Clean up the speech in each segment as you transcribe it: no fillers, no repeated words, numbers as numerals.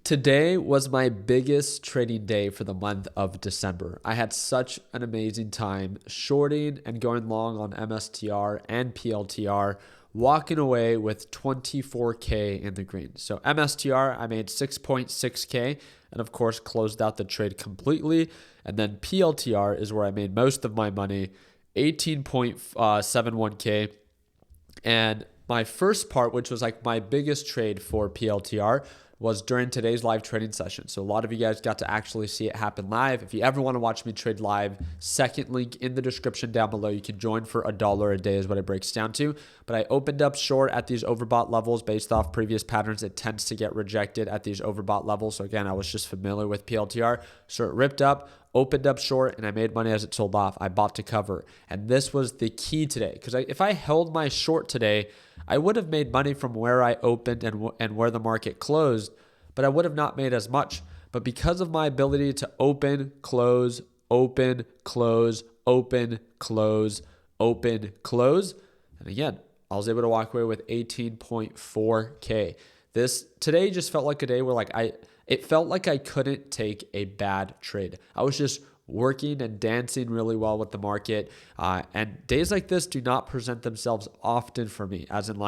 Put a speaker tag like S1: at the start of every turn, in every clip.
S1: Today was my biggest trading day for the month of December. I had such an amazing time shorting and going long on MSTR and PLTR, walking away with 24K in the green. So MSTR, I made 6.6K and of course closed out the trade completely. And then PLTR is where I made most of my money, 18.71K. And my first part, which was like my biggest trade for PLTR, was during today's live trading session. So a lot of you guys got to actually see it happen live. If you ever want to watch me trade live, second link in the description down below. You can join for $1 a day is what it breaks down to. But I opened up short at these overbought levels based off previous patterns. It tends to get rejected at these overbought levels. So again, I was just familiar with PLTR. So it ripped up, opened up short, and I made money as it sold off. I bought to cover. And this was the key today. Because if I held my short today, I would have made money from where I opened and where the market closed, but I would have not made as much. But because of my ability to open, close, open, close, open, close, open, close, and again, I was able to walk away with 18.4K. This today just felt like a day where it felt like I couldn't take a bad trade. I was just working and dancing really well with the market. And days like this do not present themselves often for me, as in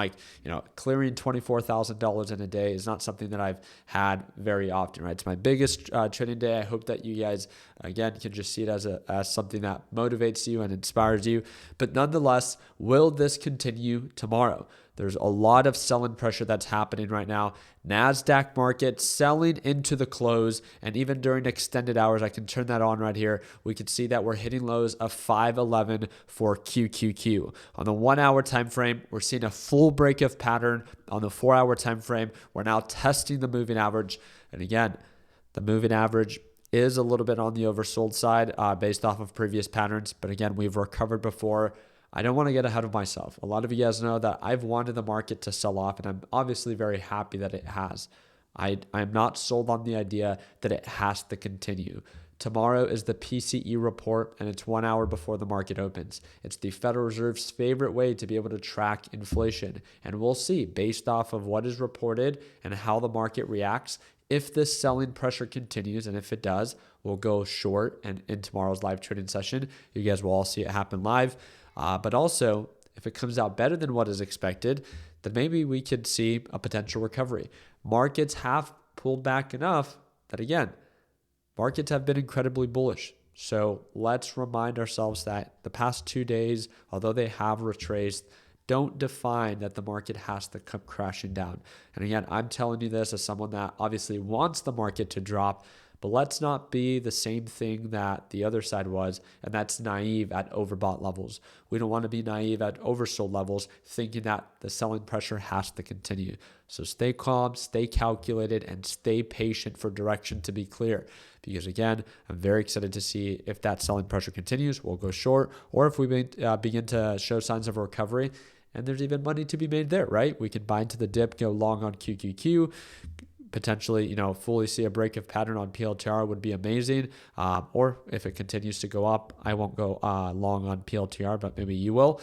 S1: clearing $24,000 in a day is not something that I've had very often, right? It's my biggest trading day. I hope that you guys, again, can just see it as something that motivates you and inspires you. But nonetheless, will this continue tomorrow? There's a lot of selling pressure that's happening right now. NASDAQ market selling into the close, and even during extended hours, I can turn that on right here. We can see that we're hitting lows of 511 for QQQ. On the 1 hour time frame, we're seeing a full break of pattern. On the 4 hour time frame, we're now testing the moving average. And again, the moving average is a little bit on the oversold side based off of previous patterns. But again, we've recovered before. I don't want to get ahead of myself. A lot of you guys know that I've wanted the market to sell off, and I'm obviously very happy that it has. I'm not sold on the idea that it has to continue. Tomorrow is the PCE report, and it's 1 hour before the market opens. It's the Federal Reserve's favorite way to be able to track inflation. And we'll see, based off of what is reported and how the market reacts, if this selling pressure continues, and if it does, we'll go short. And in tomorrow's live trading session, you guys will all see it happen live. But also, if it comes out better than what is expected, then maybe we could see a potential recovery. Markets have pulled back enough that, again, markets have been incredibly bullish. So let's remind ourselves that the past 2 days, although they have retraced, don't define that the market has to come crashing down. And again, I'm telling you this as someone that obviously wants the market to drop, but let's not be the same thing that the other side was, and that's naive at overbought levels. We don't want to be naive at oversold levels, thinking that the selling pressure has to continue. So stay calm, stay calculated, and stay patient for direction to be clear. Because again, I'm very excited to see if that selling pressure continues, we'll go short, or if we begin to show signs of recovery, and there's even money to be made there, right? We could buy into the dip, go long on QQQ, potentially, fully see a break of pattern on PLTR would be amazing. Or if it continues to go up, I won't go long on PLTR, but maybe you will.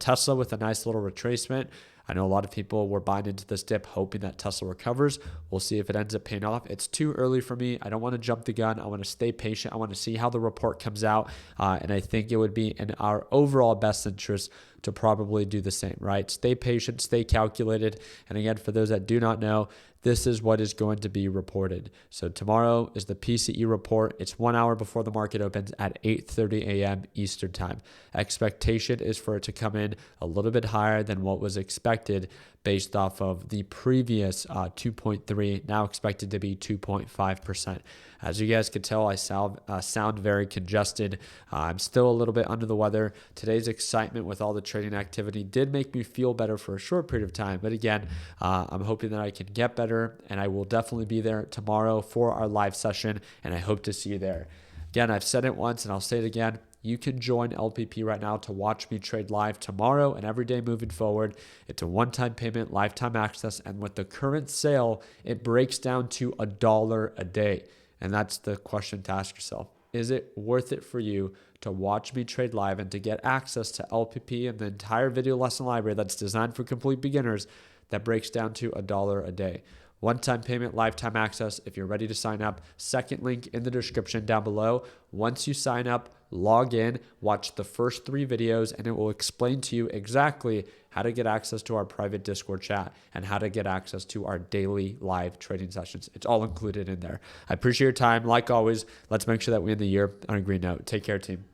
S1: Tesla with a nice little retracement. I know a lot of people were buying into this dip hoping that Tesla recovers. We'll see if it ends up paying off. It's too early for me. I don't want to jump the gun. I want to stay patient. I want to see how the report comes out. And I think it would be in our overall best interest to probably do the same, right? Stay patient, stay calculated. And again, for those that do not know, this is what is going to be reported. So tomorrow is the PCE report. It's 1 hour before the market opens at 8:30 a.m. Eastern time. Expectation is for it to come in a little bit higher than what was expected based off of the previous 2.3, now expected to be 2.5%. As you guys can tell, I sound very congested. I'm still a little bit under the weather. Today's excitement with all the trading activity did make me feel better for a short period of time. But again, I'm hoping that I can get better, and I will definitely be there tomorrow for our live session, and I hope to see you there. Again, I've said it once, and I'll say it again. You can join LPP right now to watch me trade live tomorrow and every day moving forward. It's a one-time payment, lifetime access, and with the current sale, it breaks down to $1 a day. And that's the question to ask yourself. Is it worth it for you to watch me trade live and to get access to LPP and the entire video lesson library that's designed for complete beginners that breaks down to $1 a day? One-time payment, lifetime access if you're ready to sign up. Second link in the description down below. Once you sign up, log in, watch the first 3 videos, and it will explain to you exactly how to get access to our private Discord chat and how to get access to our daily live trading sessions. It's all included in there. I appreciate your time. Like always, let's make sure that we end the year on a green note. Take care, team.